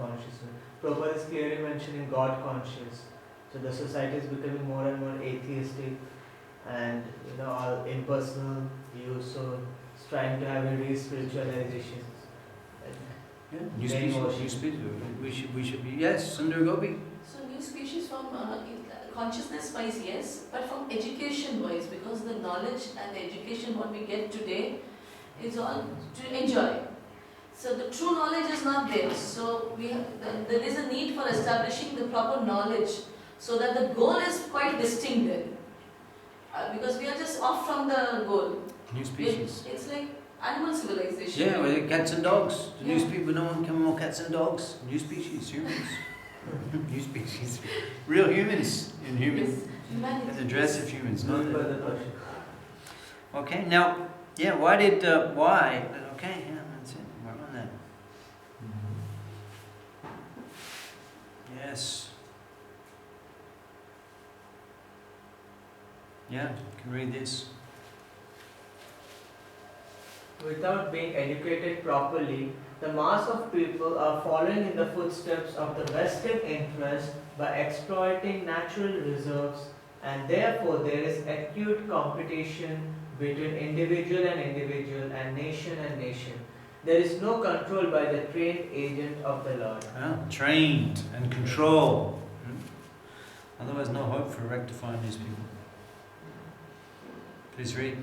consciousness. Prabhupada is clearly mentioning God conscious. So the society is becoming more and more atheistic and all impersonal views. So it's trying to have a re-spiritualization. Yeah, new species. We should be, yes, Sundar Gopi. So new species from consciousness-wise, yes, but from education-wise, because the knowledge and the education what we get today is all to enjoy. So the true knowledge is not there. So there is a need for establishing the proper knowledge, so that the goal is quite distinct then. Because we are just off from the goal. New species. It's like animal civilization. Yeah, well, cats and dogs. The new people, no one can more cats and dogs. New species, humans. New species. Real humans in human. Yes, humanity. In the dress of humans. No, Not okay, now, yeah, why? Okay, yeah, that's it. We're on that. Yes. Yeah, you can read this. Without being educated properly, the mass of people are following in the footsteps of the vested interest by exploiting natural reserves, and therefore there is acute competition between individual and nation and nation. There is no control by the trained agent of the Lord. Trained and control. Otherwise no hope for rectifying these people. Please read.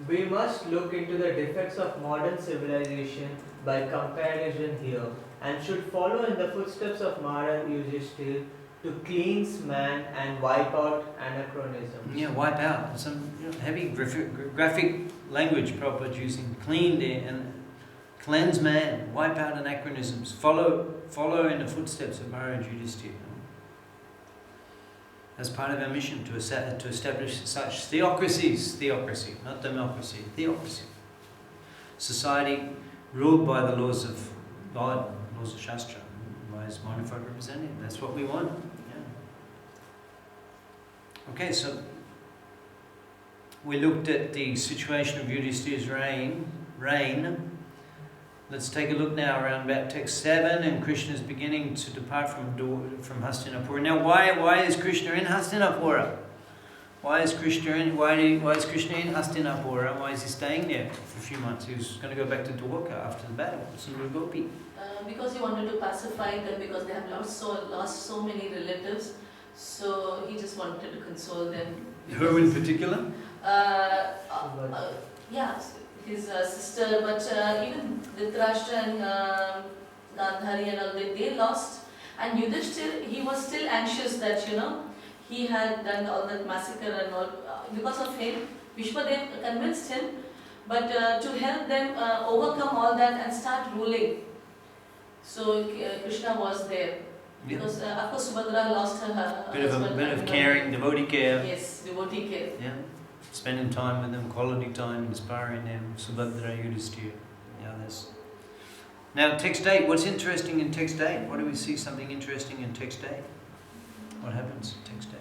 We must look into the defects of modern civilization by comparison here, and should follow in the footsteps of Maharaj Yudhishthira to cleanse man and wipe out anachronisms. Yeah, wipe out. Some heavy graphic language Prabhupada using. Clean there and cleanse man, wipe out anachronisms. Follow in the footsteps of Maharaj Yudhishthira. As part of our mission to establish such theocracy, not democracy, theocracy. Society ruled by the laws of God, laws of Shastra, by His modified representative. That's what we want. Yeah. Okay, so we looked at the situation of Yudhishthira's reign. Let's take a look now around about text 7, and Krishna is beginning to depart from Hastinapura. Now, why is Krishna in Hastinapura? Why is Krishna in Hastinapura? Why is he staying there for a few months? He was going to go back to Dwarka after the battle. Sundar Gopi. Because he wanted to pacify them, because they have lost so many relatives. So he just wanted to console them. Who in particular? Yeah. His sister, but even Dhritarashtra and Gandhari and all, they lost. And Yudhishthira, he was still anxious that, he had done all that massacre and all. Because of him, Vishwadev convinced him, but to help them overcome all that and start ruling. So Krishna was there. Because of course Subhadra lost her husband. Bit of caring, devotee care. Yes, devotee care. Yeah. Spending time with them, quality time, inspiring them, Subhadra, Yudhishthira, the others. Now, text 8, what's interesting in text 8? What do we see something interesting in text 8? What happens in text 8?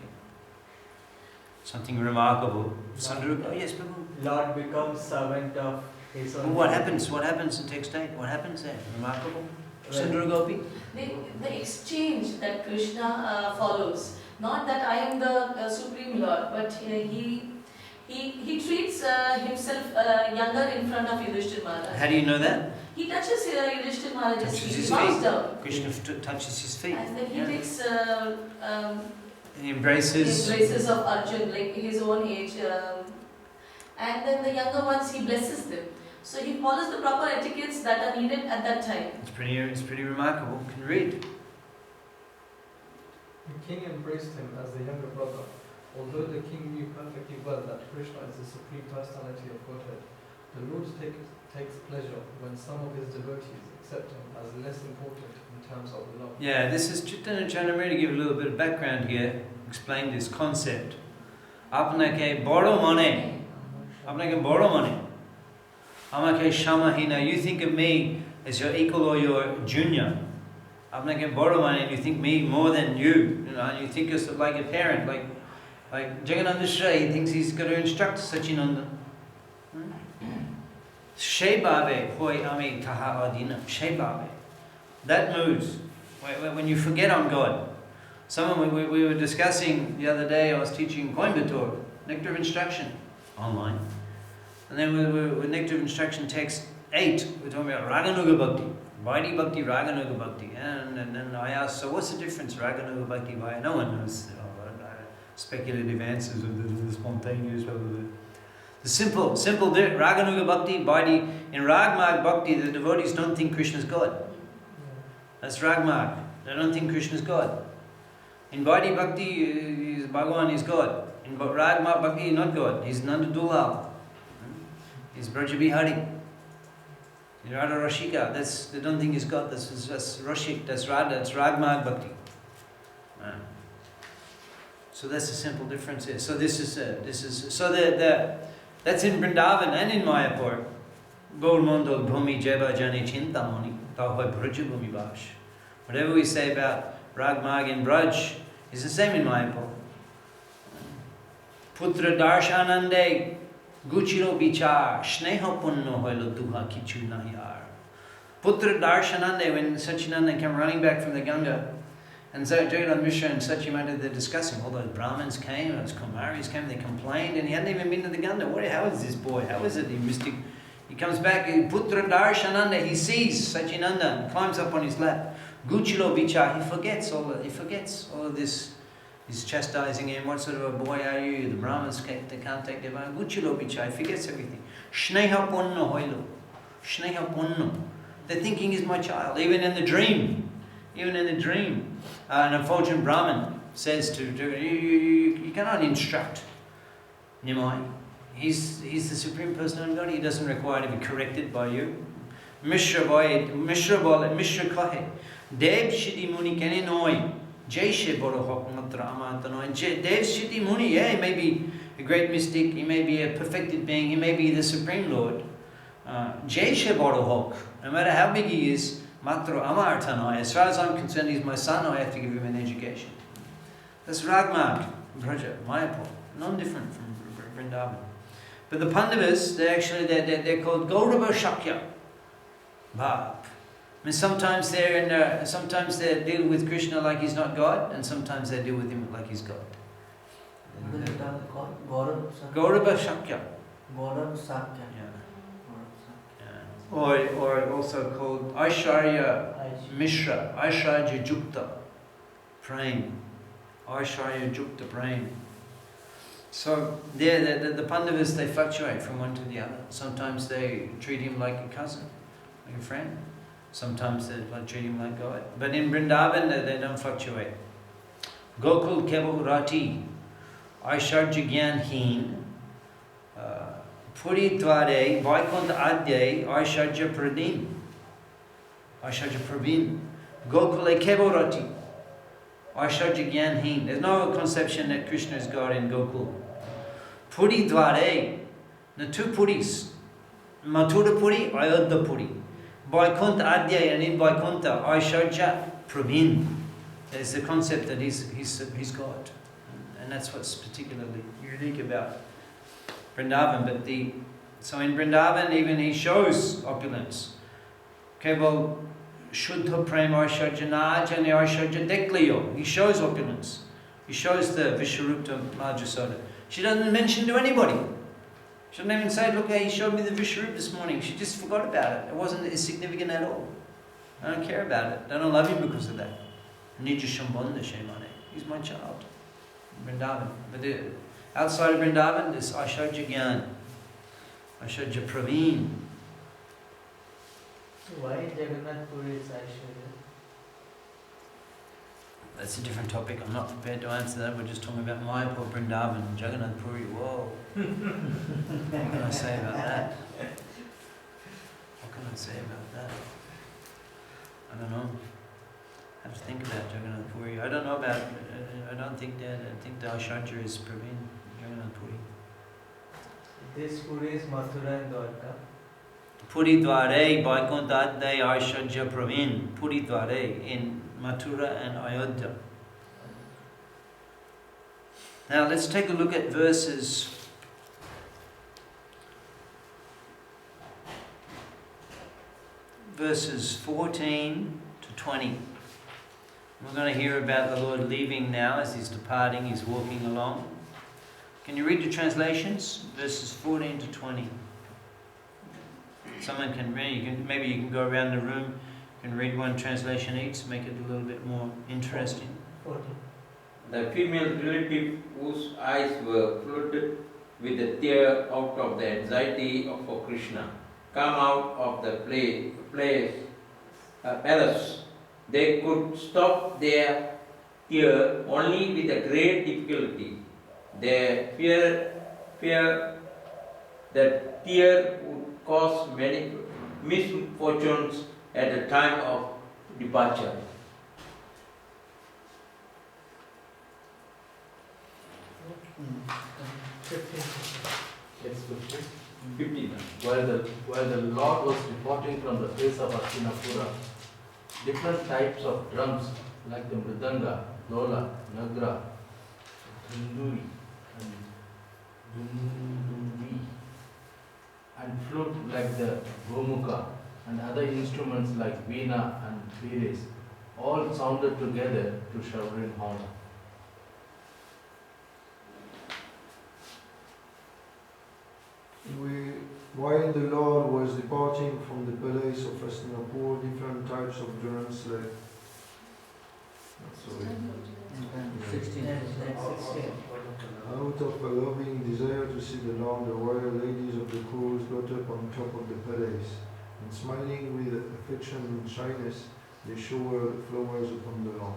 Something remarkable. Yes, Prabhu. Lord becomes servant of his own. What happens? What happens in text 8? What happens there? Remarkable. Sundar Gopi? The exchange that Krishna follows. Not that I am the Supreme Lord, but he treats himself younger in front of Yudhishthira Maharaj. How do you know that? He touches Yudhishthira Maharaj's Touches feet. his He bows feet. down. Krishna touches his feet. And then he takes He embraces of Arjun, like his own age. And then the younger ones, he blesses them. So he follows the proper etiquettes that are needed at that time. It's pretty remarkable. You can read. The king embraced him as the younger brother. Although the king knew perfectly well that Krishna is the supreme personality of Godhead, the Lord takes pleasure when some of his devotees accept him as less important in terms of the love. Yeah, this is Chaitanya Charamani to give a little bit of background here, explain this concept. Apnake boro mane. Apnake boro mane. Amake shamahina. You think of me as your equal or your junior. Apnake boro mane. You think me more than you. You think us like a parent, like Jagannatha Shray, he thinks he's got to instruct Sachinanda. Shebabe hoi ami taha adina. Shebabe. That moves. When you forget I'm God. We were discussing the other day, I was teaching Coimbatore, Nectar of Instruction, online. And then we were with Nectar of Instruction text 8, we're talking about Raganuga Bhakti. Vaidhi Bhakti, Raganuga Bhakti. And then I asked, so what's the difference, Raganuga Bhakti, Vaidhi? No one knows. Speculative answers of the spontaneous. The simple Raganuga Bhakti, Vaidhi. In Ragmarg Bhakti, the devotees don't think Krishna is God. That's Ragmarg. They don't think Krishna is God. In Vaidhi Bhakti, Bhagavan is God. In Ragmarg Bhakti, he's not God. He's Nanda Dulal. He's Braja Bihari. In Radha Rashika, they don't think he's God. That's Rashik, that's Radha, that's Ragmarg Bhakti. So that's the simple difference here. So that's in Vrindavan and in Mayapur. Gaurmandal Bhumi Jeba Jani Chintamani Tauhai Braja Bhumi Bash. Whatever we say about Ragmarg and Braj is the same in Mayapur. Putra Darshanande Guchiro Bichar Sneha Punno Hoilo Duha Kichu Nahiyar. Putra Darshanande, when Sachinanda came running back from the Ganga, and so Jagannath Mishra and Sachimata, they're discussing, all those Brahmins came, those Kumaris came, they complained, and he hadn't even been to the Ganga. How is this boy? How is it he mystic? He comes back, Putra Darshananda, he sees Sachinanda and climbs up on his lap. Guchilo Bichar, he forgets all of this. He's chastising him. What sort of a boy are you? The Brahmins, they can't take their mind. Guchilo Bichar, he forgets everything. Shneha Punno Hoilo. Shneha Punno. They're thinking he's my child. Even in the dream, an effulgent Brahmin says to you cannot instruct Nimai. He's the Supreme Personality of God. He doesn't require to be corrected by you. Mishra kahe. Dev Shidi Muni kene noi. Jayshe Boro Hok Matra Amantanoi. Dev Shidi Muni, yeah, he may be a great mystic, he may be a perfected being, he may be the Supreme Lord. Jayshe Boro Hok. No matter how big he is, Matra Amartanoi. As far as I'm concerned, he's my son, I have to give him an education. That's Ragmarg, Braja, Mayapur. Non-different from Vrindavan. But the Pandavas, they're called Gaurava Shakya. Bhav. I mean, sometimes they deal with Krishna like he's not God, and sometimes they deal with him like he's God. What is it called? Gaurava Shakya. Gaurav Sakya. Or also called Aishwarya Mishra, Aishwarya Jukta Prem. Aishwarya Jukta Prem. So the Pandavas, they fluctuate from one to the other. Sometimes they treat him like a cousin, like a friend. Sometimes they treat him like God. But in Vrindavan, they don't fluctuate. Gokul Keval Rati, Aishwarya Gyan Heen, Puri Dware, Vaikuntha Adye, Aishwarya Pradin. Aishwarya Praveen. Gokule Keval Rati, Aishwarya Gyan Heen. There's no conception that Krishna is God in Gokul. Puri Dware, the two Puris, Mathura Puri, Ayodhya Puri. Vaikuntha Adya, and in Vaikuntha, Aishwarya Praveen. There's the concept that he's God. And that's what's particularly unique about Vrindavan. So in Vrindavan, even he shows opulence. Keval Shuddha Prem Aishwarya Najani Aishwarya Dekliyo. He shows opulence. He shows the Vishwarupta Majasoda. She doesn't mention to anybody. She doesn't even say, look, he showed me the Vishwarup this morning. She just forgot about it. It wasn't significant at all. I don't care about it. I don't love him because of that. Nija Shambhanda Shemane. He's my child. Vrindavan. But outside of Vrindavan, this Aishwarya Gyan, Aishwarya Praveen. Why Jagannath Puri is Aishwarya? That's a different topic. I'm not prepared to answer that. We're just talking about Mayapur, Vrindavan, Jagannath Puri. Whoa. What can I say about that? What can I say about that? I don't know. I have to think about Jagannath Puri. I don't know about. I don't think that. I think the Aishwarya is Praveen, Jagannath Puri. This Puri is Mathura and Dwarka. Puri Dware, Vaikuntha Adya, Aishwarya Praveen. Puri Dware in Mathura and Ayodhya. Now let's take a look at verses 14 to 20. We're going to hear about the Lord leaving now as He's departing, He's walking along. Can you read the translations? Verses 14 to 20. Someone can read, maybe you can go around the room, you can read one translation each, make it a little bit more interesting. 14. The female relative whose eyes were flooded with a tear out of the anxiety for Krishna come out of the palace. They could stop their tear only with a great difficulty. They fear that tear would cause many misfortunes at the time of departure. It's 15. 15. While the Lord was departing from the face of Hastinapura, different types of drums like the mridanga, lola, nagra, dunduri, and flute like the gomukha, and other instruments like veena and bires, all sounded together to shower in honor. While the Lord was departing from the palace of Hastinapur, different types of drums like 16. out of a loving desire to see the Lord, the royal ladies of the court got up on top of the palace, and smiling with affection and shyness, they showered flowers upon the Lord.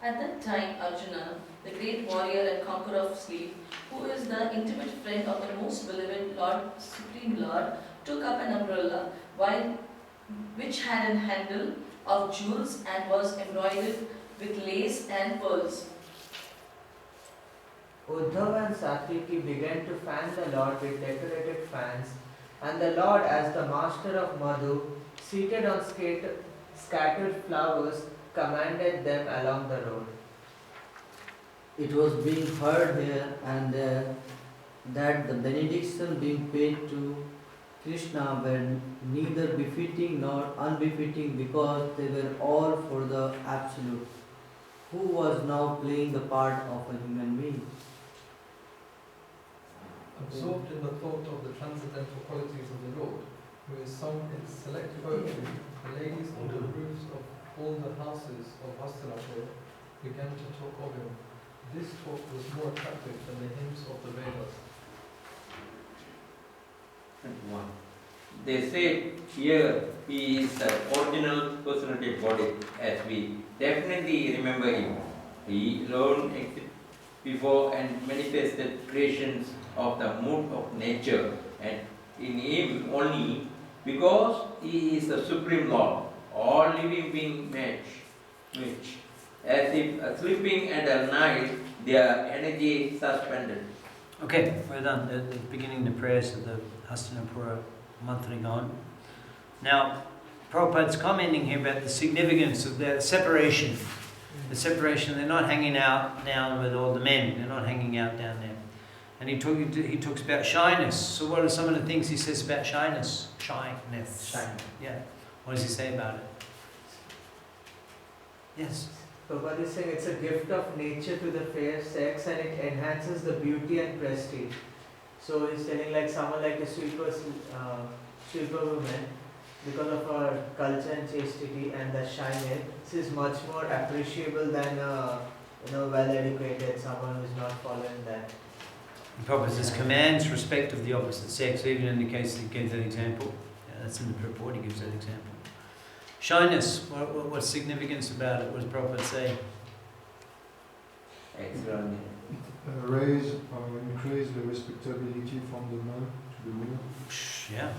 At that time, Arjuna, the great warrior and conqueror of sleep, who is the intimate friend of the most beloved Lord, Supreme Lord, took up an umbrella which had a handle of jewels and was embroidered with lace and pearls. Uddhav and Satyaki began to fan the Lord with decorated fans, and the Lord, as the master of Madhu, seated on scattered flowers, commanded them along the road. It was being heard here and there that the benediction being paid to Krishna were neither befitting nor unbefitting, because they were all for the Absolute, who was now playing the part of a human being. Absorbed in the thought of the transcendental qualities of the Lord, who is sung in select poetry, the ladies on the roofs of all the houses of Hastinapur began to talk of him. This talk was more attractive than the hymns of the Vedas. 21. They say here he is the original personality body, as we definitely remember him. He alone existed before and manifested creations of the mood of nature, and in him only, because he is the Supreme Lord, all living beings match, as if sleeping at a night, their energy suspended. Okay, we're done. The beginning the prayers of the Hastinapura Mantrigan. Now, Prabhupada's commenting here about the significance of their separation. The separation, they're not hanging out down with all the men. They're not hanging out down there. And he talks about shyness. So what are some of the things he says about shyness? Shyness. Yeah. What does he say about it? Yes. Prabhupada is saying it's a gift of nature to the fair sex, and it enhances the beauty and prestige. So he's telling like someone like a sweeper woman, because of her culture and chastity and the shyness, this is much more appreciable than well-educated someone who is not following that. Prabhupada says commands respect of the opposite sex, even in the case he gives that example. Yeah, that's in the purport, he gives that example. Shyness, what's significance about it? What does Prabhupada say? Extraordinary. Increase the respectability from the man to the woman. Yeah.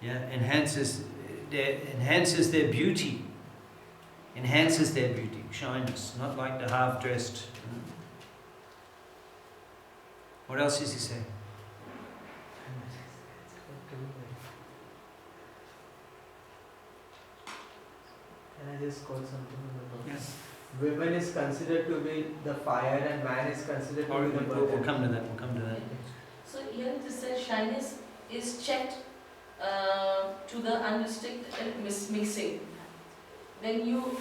Yeah, enhances their beauty. Enhances their beauty, shyness, not like the half-dressed. What else does he say? Can I just quote something in the book? Yes. Women is considered to be the fire, and man is considered to be the We'll burden. come to that. We'll come to that. So here it says shyness is checked to the unrestricted mixing. When you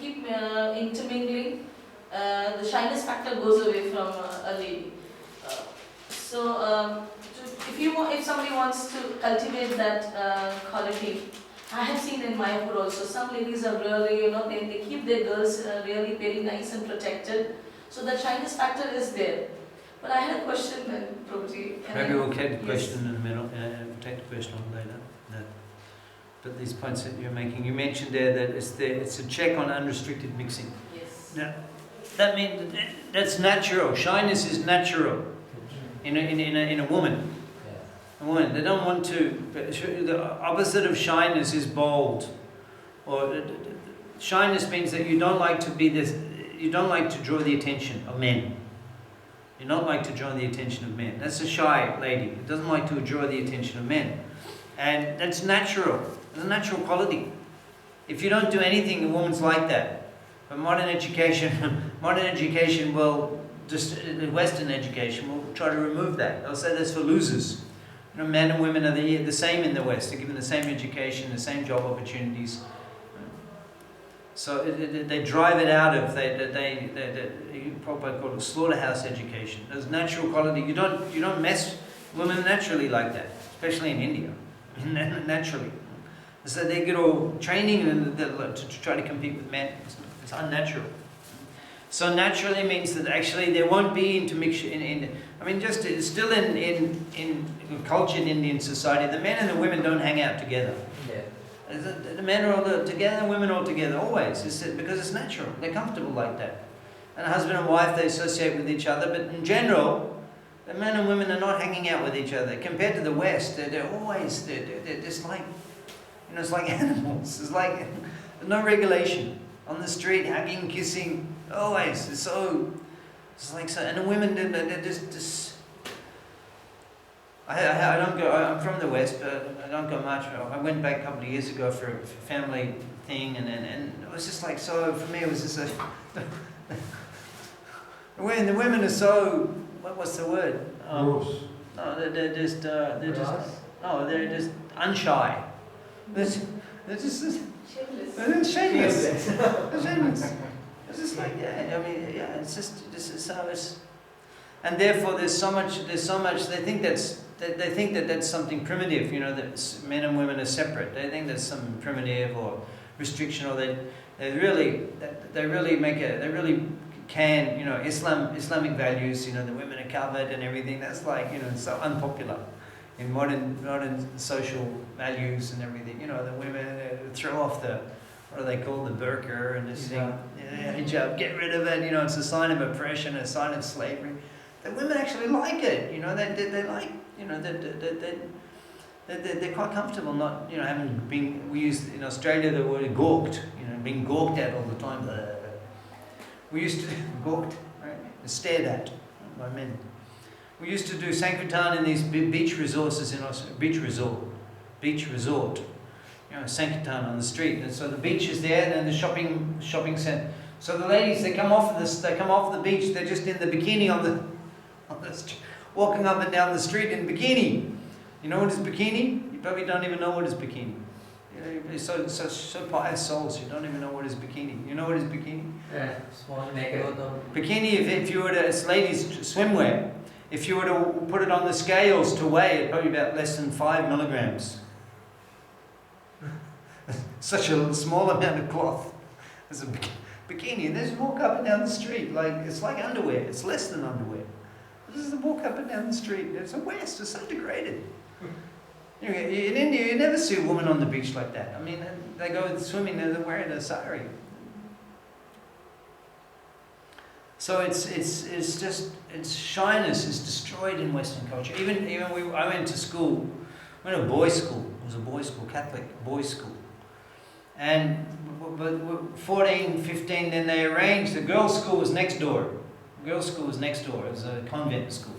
keep intermingling, the shyness factor goes away from a lady. If somebody wants to cultivate that quality, I have seen in Mayapur also, some ladies are really, they keep their girls really very nice and protected. So the shyness factor is there. But I had a question then, Prabhuji. Maybe we'll take the Yes. question in a minute, take the question on later. No. But these points that you're making, you mentioned there that it's a check on unrestricted mixing. Yes. Now, that means that's natural. Shyness is natural in a woman. A woman, they don't want to. The opposite of shyness is bold. Or shyness means that you don't like to be this. You don't like to draw the attention of men. You don't like to draw the attention of men. That's a shy lady. It doesn't like to draw the attention of men, and that's natural. It's a natural quality. If you don't do anything, a woman's like that. But modern education will just Western education will try to remove that. They'll say that's for losers. Men and women are the same in the West. They're given the same education, the same job opportunities. So they drive it out of you probably call it slaughterhouse education. There's natural quality. You don't mess women naturally like that, especially in India. Naturally, so they get all training to try to compete with men. It's unnatural. So naturally means that actually there won't be intermixture still in cultured Indian society, the men and the women don't hang out together. The men are all together, the women are all together, always. Because it's natural. They're comfortable like that. And husband and wife, they associate with each other. But in general, the men and women are not hanging out with each other. Compared to the West, they're always, they're just like, it's like animals. It's like no regulation. On the street, hugging, kissing, always. It's like so. And the women, they're just I don't go. I'm from the West, but I don't go much. I went back a couple of years ago for a family thing, and it was just like so. For me, it was just the women are so. What's the word? Gross. No, they're just unshy. They're just shameless. They're shameless. It's just like it's just so it's. And therefore, there's so much. They think that's something primitive. That men and women are separate. They think that's some primitive or restriction, or they really can. Islamic values. The women are covered and everything. That's like so unpopular in modern social values and everything. The women throw off the. What do they call the burqa and this thing? Hijab. Get rid of it. It's a sign of oppression, a sign of slavery. The women actually like it, they like, they're quite comfortable not, having been, we use in Australia the word gawked, being gawked at all the time. We used to, gawked, right, stared at by men. We used to do Sankirtan in these beach resorts in Australia, beach resort, Sankirtan on the street. And so the beach is there and then the shopping centre. So the ladies, they come off the beach, they're just in the bikini on the walking up and down the street in bikini. You know what is bikini? You probably don't even know what is bikini. You're so pious souls, you don't even know what is bikini. You know what is bikini? Yeah, small naked. Bikini, if you were to, it's ladies' swimwear. If you were to put it on the scales to weigh it, probably about less than 5 milligrams. Such a small amount of cloth. There's a bikini, and they just walk up and down the street it's like underwear. It's less than underwear. This is the walk up and down the street. It's a West. It's so degraded. In India, you never see a woman on the beach like that. They go swimming. They're wearing a sari. So it's shyness is destroyed in Western culture. I went to school. I went to boys' school. It was a boys' school, Catholic boys' school. And but 14, 15, then they arranged. The girls' school was next door. It was a convent school.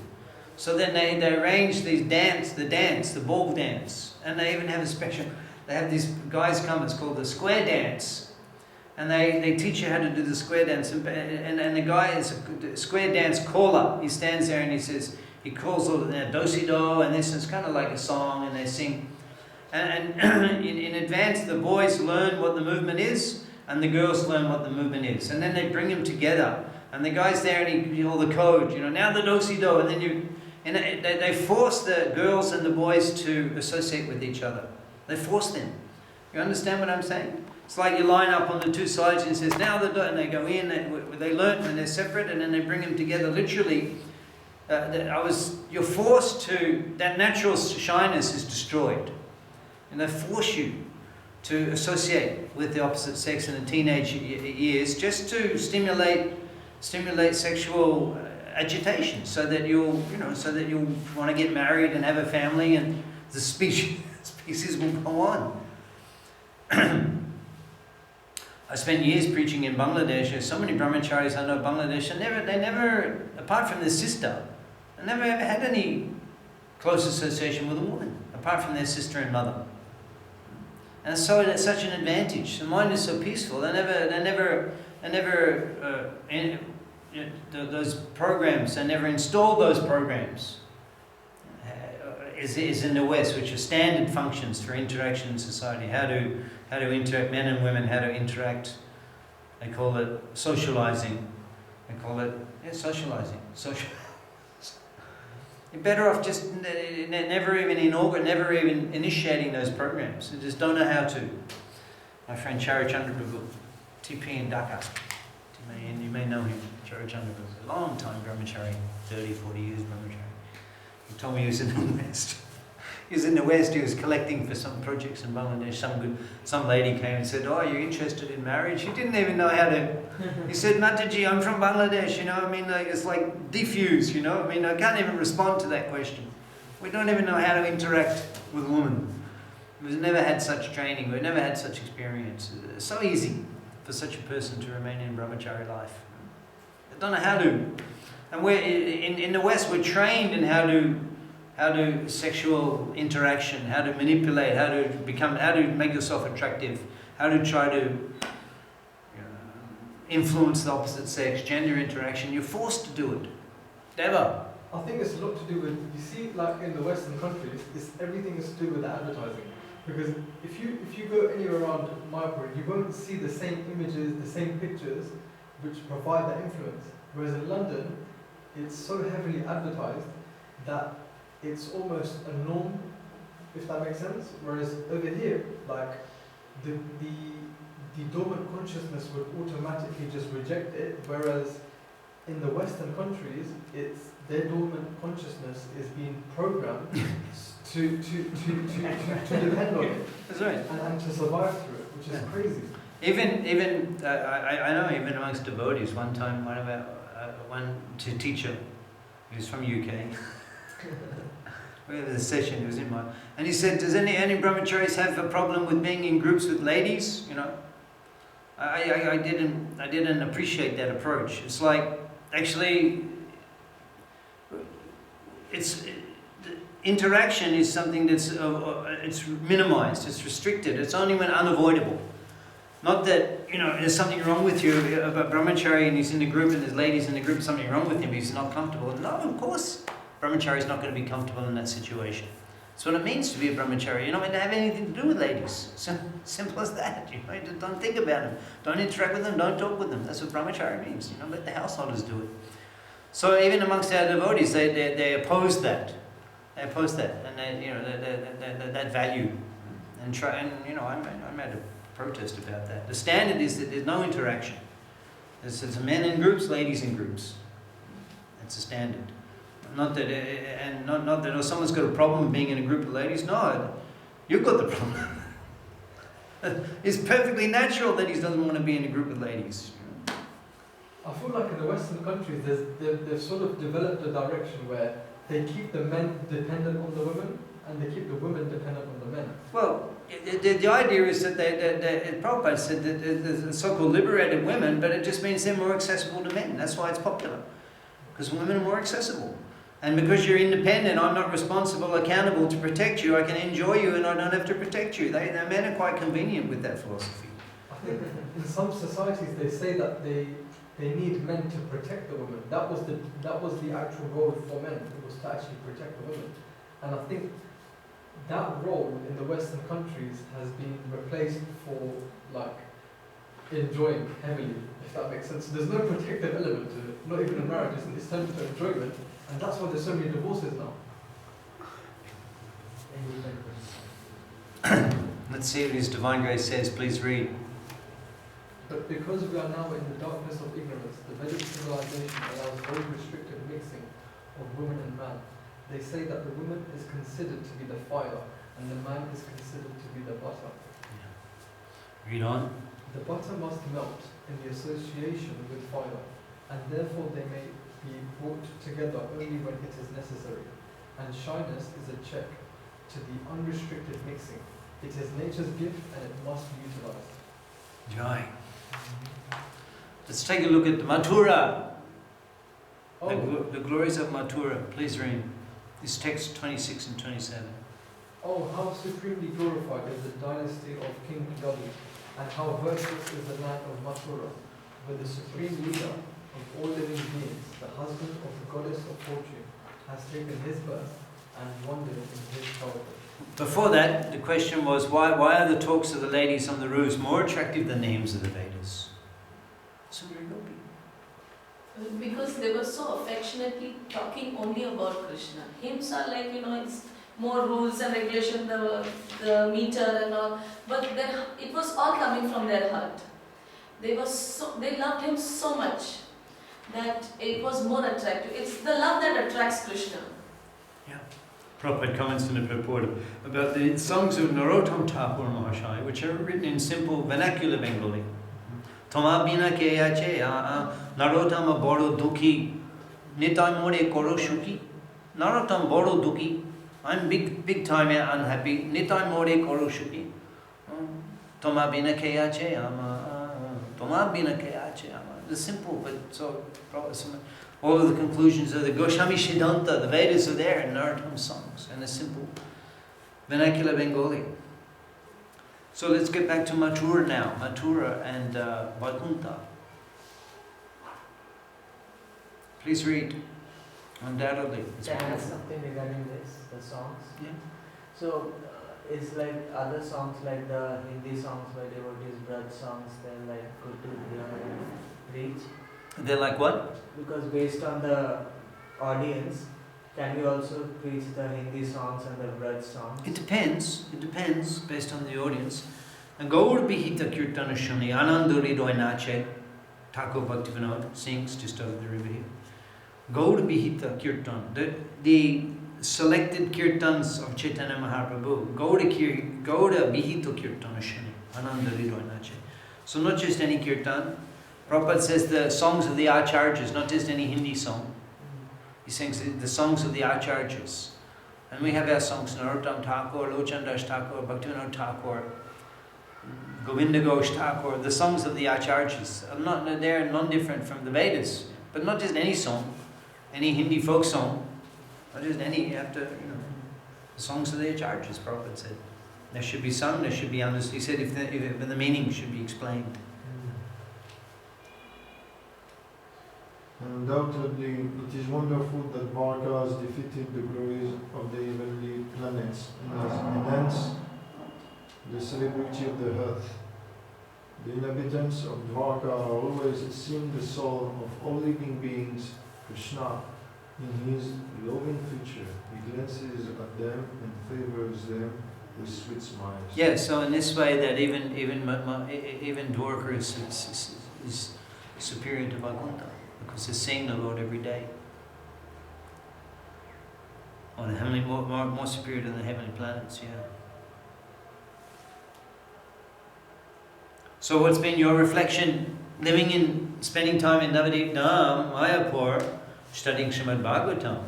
So then they arranged the ball dance. And they even have they have these guys come, it's called the square dance. And they teach you how to do the square dance. And the guy is a square dance caller. He stands there and he says, he calls all the do-si-do and this, and it's kind of like a song, and they sing. And in advance, the boys learn what the movement is, and the girls learn what the movement is. And then they bring them together. And the guy's there, and he all the code, now the do-si-do, and then they force the girls and the boys to associate with each other. They force them. You understand what I'm saying? It's like you line up on the two sides and it says, now the do, and they go in, they learn when they're separate, and then they bring them together. Literally, you're forced to, that natural shyness is destroyed. And they force you to associate with the opposite sex in the teenage years just to stimulate sexual agitation, so that you'll want to get married and have a family, and the species will go on. I spent years preaching in Bangladesh. There's so many brahmacharis I know in Bangladesh, and they never, apart from their sister, they never ever had any close association with a woman, apart from their sister and mother. And so that's such an advantage. The mind is so peaceful. Those programs, they never installed those programs. Is in the West, which are standard functions for interaction in society. How to interact, men and women, how to interact. They call it socializing. They call it socializing. You're better off just never even initiating those programs. You just don't know how to. My friend Charachandra Prabhu, TP in Dhaka. You may know him, Charachandra Prabhu. A long time brahmachari, 30, 40 years brahmachari. He told me he was in the West. He was in the West, he was collecting for some projects in Bangladesh. Some lady came and said, "Oh, you're interested in marriage?" He didn't even know how to. He said, "Mataji, I'm from Bangladesh, it's like diffuse, I can't even respond to that question. We don't even know how to interact with a woman. We've never had such training, we've never had such experience. It's so easy for such a person to remain in brahmachari life. They don't know how to. And we're in the West, we're trained in how to sexual interaction, how to manipulate, how to make yourself attractive, how to try to influence the opposite sex, gender interaction. You're forced to do it. Never. I think it's a lot to do with, you see, like in the Western countries, everything is to do with the advertising. Because if you go anywhere around Mayapur, you won't see the same images, the same pictures, which provide that influence. Whereas in London, it's so heavily advertised that it's almost a norm, if that makes sense. Whereas over here, like the dormant consciousness would automatically just reject it. Whereas in the Western countries, their dormant consciousness is being programmed to depend on it. That's right. And to survive through it, which is crazy. I know even amongst devotees, one time one teacher, he was from UK. We had a session, he was in and he said, "Does any brahmacharis have a problem with being in groups with ladies?" I didn't appreciate that approach. It's like, actually, interaction is something that's it's minimized, it's restricted, it's only when unavoidable. Not that, there's something wrong with you about brahmachari and he's in the group and there's ladies in the group, something wrong with him, he's not comfortable. No, of course, brahmachari is not going to be comfortable in that situation. That's what it means to be a brahmachari. You're not meant to have anything to do with ladies. Simple as that. Don't think about them. Don't interact with them. Don't talk with them. That's what brahmachari means. Let the householders do it. So even amongst our devotees, they oppose that. They oppose that, and that value, and I made a protest about that. The standard is that there's no interaction. There's men in groups, ladies in groups. That's the standard. Not that someone's got a problem with being in a group of ladies. No, you've got the problem. It's perfectly natural that he doesn't want to be in a group of ladies. I feel like in the Western countries, they've sort of developed a direction where they keep the men dependent on the women, and they keep the women dependent on the men. Well, the idea is that Prabhupada said that there's so-called liberated women, but it just means they're more accessible to men. That's why it's popular, because women are more accessible. And because you're independent, I'm not responsible, accountable to protect you. I can enjoy you and I don't have to protect you. The men are quite convenient with that philosophy. I think in some societies they say that they they need men to protect the women. That was the actual role for men. It was to actually protect the women. And I think that role in the Western countries has been replaced for like enjoying heavily, if that makes sense. There's no protective element to it, not even in marriage. It's turned to enjoyment, and that's why there's so many divorces now. Let's see what His Divine Grace says. Please read. But because we are now in the darkness of ignorance, the Vedic civilization allows very restricted mixing of woman and man. They say that the woman is considered to be the fire, and the man is considered to be the butter. Read on. The butter must melt in the association with fire, and therefore they may be brought together only when it is necessary. And shyness is a check to the unrestricted mixing. It is nature's gift, and it must be utilized. Joy. Let's take a look at Mathura. The glories of Mathura. Please read. This text 26 and 27. Oh, how supremely glorified is the dynasty of King Kidali, and how virtuous is the land of Mathura, where the supreme leader of all living beings, the husband of the goddess of fortune, has taken his birth and wandered in his childhood. Before that, the question was, why are the talks of the ladies on the roofs more attractive than the hymns of the Vedas? Because they were so affectionately talking only about Krishna. Hymns are like, it's more rules and regulation, the meter and all. But it was all coming from their heart. They loved him so much that it was more attractive. It's the love that attracts Krishna. Yeah. Prabhupada comments in the purport about the songs of Narottam Thakur Mahashaya, which are written in simple vernacular Bengali. Toma bina ke ache Narottama boro dukhi nitai more koro shuki. Narottam boro dukhi. I'm big time unhappy. Nitai more koro shuki. Toma bina ke ache Toma bina ke ache. The simple, but so all of the conclusions of the Goswami Siddhanta, the Vedas are there in Narottam songs, and a simple vernacular Bengali. So let's get back to Mathura now. Mathura and Vaikuntha. Please read. Undoubtedly. Can I ask something regarding this, the songs? Yeah. So, it's like other songs, like the Hindi songs by devotees, Braj songs, they're like good to hear and reach. They're like what? Because based on the audience, can we also preach the Hindi songs and the Braj songs? It depends based on the audience. And Gaur Bihita Kirtana Shuni, Ananduri Doinache, Thakur Bhaktivinoda sings just over the river here. Gaur Bihita Kirtan, the selected kirtans of Chaitanya Mahaprabhu, Gaura Bihita Kirtana Shuni, Ananduri Doinache. So not just any kirtan. Prabhupada says the songs of the Acharyas, not just any Hindi song. He sings the songs of the Acharyas. And we have our songs, Narottam Thakur, Lochandas Thakur, Bhaktivinoda Thakur, Govinda Ghosh Thakur, the songs of the Acharyas. They're non-different from the Vedas. But not just any song, any Hindi folk song, not just any, you have to, the songs of the Acharyas, Prabhupada said. They should be sung, they should be understood. He said if the meaning should be explained. Undoubtedly, it is wonderful that Dwarka has defeated the glories of the heavenly planets and has enhanced the celebrity of the earth. The inhabitants of Dwarka are always seeing the soul of all living beings, Krishna, in his loving feature. He glances at them and favors them with sweet smiles. Yeah, so in this way that even Dwarka is superior to Vaikuntha. Because they're seeing the Lord every day. Or the heavenly, more superior than the heavenly planets, yeah. So what's been your reflection, spending time in Navadip Dham, Mayapur, studying Srimad Bhagavatam?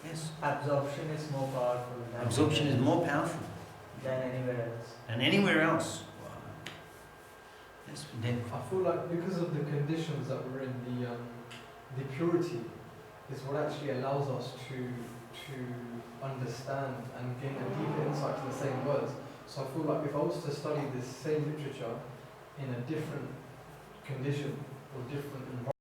Yes? Absorption is more powerful. Absorption is more powerful than anywhere else. Than anywhere else. I feel like because of the conditions that we're in, the purity is what actually allows us to understand and gain a deeper insight to the same words. So I feel like if I was to study this same literature in a different condition or different environment.